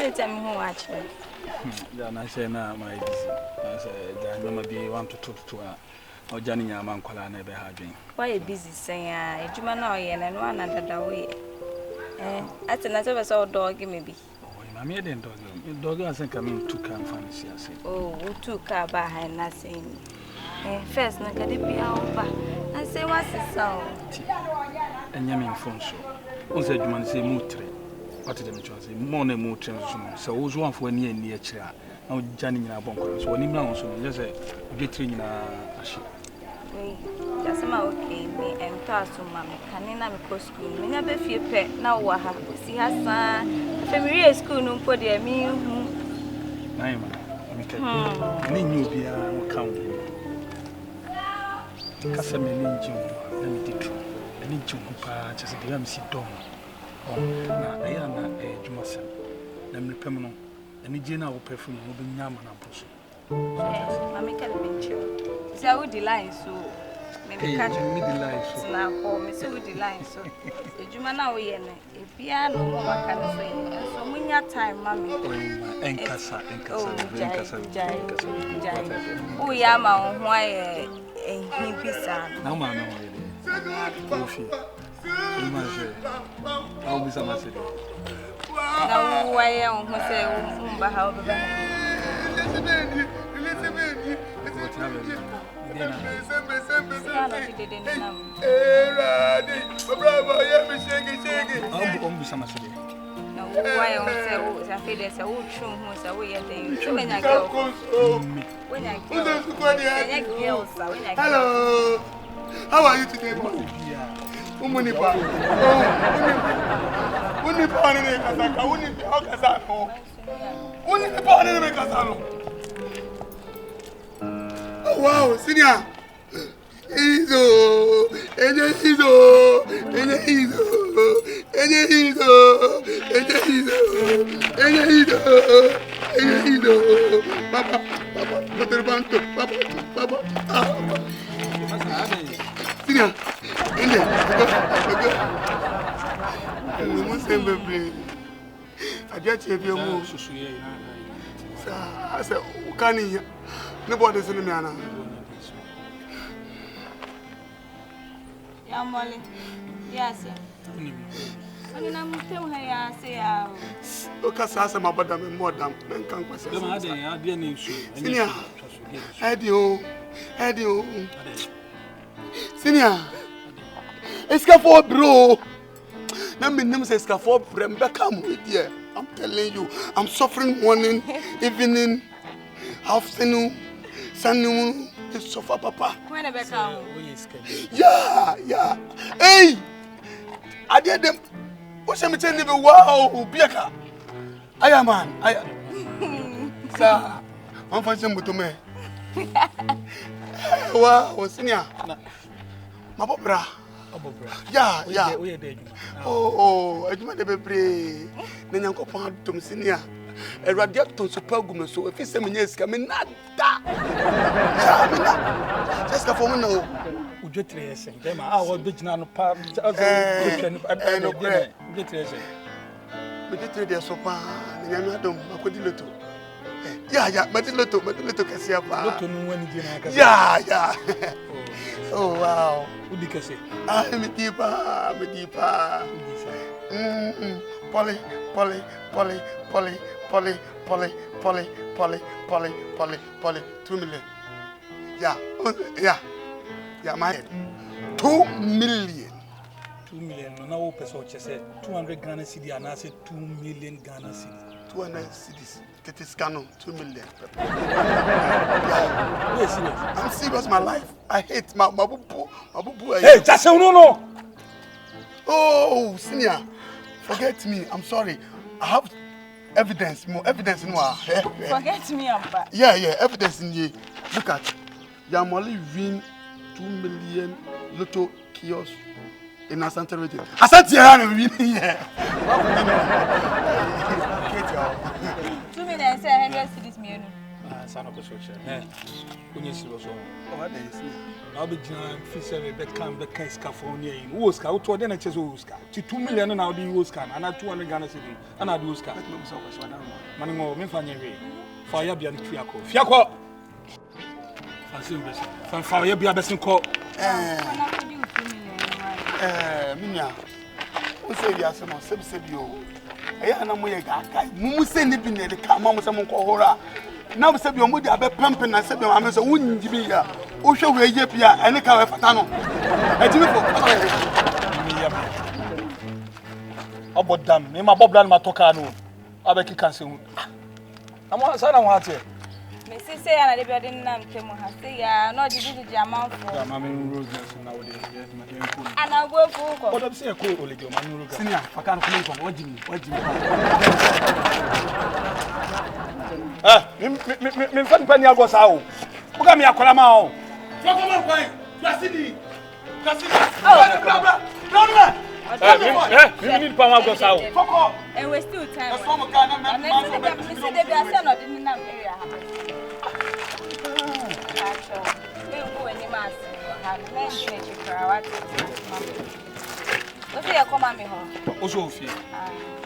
When tell me who watch me. Then I say na my busy. I say then no be want to talk to her. Or Johnny Yaman Kola never had been. Why busy saying you man no yen and one another way. At another saw dog maybe. I made a dog. Dog hasn't come in to come fancy. I say. Oh, who took car behind nothing. First, no can it be over. I say, what's the sound? And Yamin phone so. Once a woman say mutre. What did the choice? More than mutre. So, who's one for near chair? Now, Johnny in our bunker. So, when him now, so just a get in a ship. Just my okay, me and toss to mammy. Can I go school? Me never fear pet. Now, what have see her son? Family school, no put their me. I'm any new beer count. Casamany, let me declare. I need to go just a glimpse of Dom. Oh, now I am a Jumasan. Let me permanent. Any general perfume will be yam and pussy. Mammy can venture. See, I would delight so. Maybe catch me delight now, or Miss would delight so. The Jumana, if piano, what can I say? So, when your time, Mammy, and Cassa, oh, Yama, why a hippie son? No, man, coffee. I'll be some acid. Now, why I won't say, however. Why I feel there's a wood room who's away at the when I go. When I go, hello, how are you today? Umunipa. Unipa ni kasaka, unipa kasano. Unipa ni kasano. Oh wow, senior. Izo, Papa, senior, I just have your move. I said, can you? Nobody's in the manner. Yeah, Molly. Yes, sir. When I'm telling her, I say, look at us, my madam, and more than can question. Senior, Eddie, Senior, it's for bro. Number name says for Rebecca. I'm telling you, I'm suffering morning, evening, afternoon, Sunday. Suffer, Papa. When I come, yeah. Hey, I did them. What's I'm telling you? Wow, Biaka. I am man. Sir, I'm fashionable to me. Wow, senior. My Bobra. Yeah. Oh, I do not ever pray. Then I'm going to senior. A radiator supergum, so if it's 7 years coming, not that. Just a phone. No, would you trace them? I will be none of part of the but the trade is so far. I could do it. Yeah, but the little Cassia. Yeah. Oh, wow. What did you say? I'm a deeper. Polly, 2 million. Yeah, my head. 2 million. 2 million. No, person said 200 Ghana cedi and I said 2 million Ghana cedi. 200 cedis. That is canon. 2 million. I'm serious, my life. I hate my bubu. Hey, just no. Oh, senior. Forget me. I'm sorry. I have evidence. More evidence in what? Forget me, Ampa. Yeah. Evidence in ye. Look at. Yamali win 2 million lotto kiosk in Asante region. Asante win here. 2 million 100 cedis me. sana ko so che onye si so o da yesi na be gina fi se be kan ska for ne yi wo ska wo to de na che so ska ti 2 million na wo di wo ska na 200 Ghana cedi ana di wo ska me so ko so da mani ngo me fa nye we fa ya bia ni fiako fa se be fa ya bia be sin ko minya o se bi asemo se bi o eya na mo ye ga kai mumu se ni bi ne de ka ma mo se mo ko hora na se bi o mo di abe pempe na se bi ma me so wunji bi ya o hwe we ye bia ene ka we fata no e ti bi fo mi ya obodam me ma boblan ma toka no abeki kan se hu amo sa na ho ate me se se ya na de bi odin na mpemu ha se ya no di amanfo ya ma me roses na wo de ma de nku ana go fu ko bodam se ko olege ma me roses senior faka no ko wajimi me fan pani ago sa o buga me akola ma o faka mo kwai kasidi me need pa ma ago sa o faka and we still time so mo ka na me me se de bi ase no de na area ha acho me go eni ma ase ha me ndi ne chikra wa o se ya koma me ho o so fi ah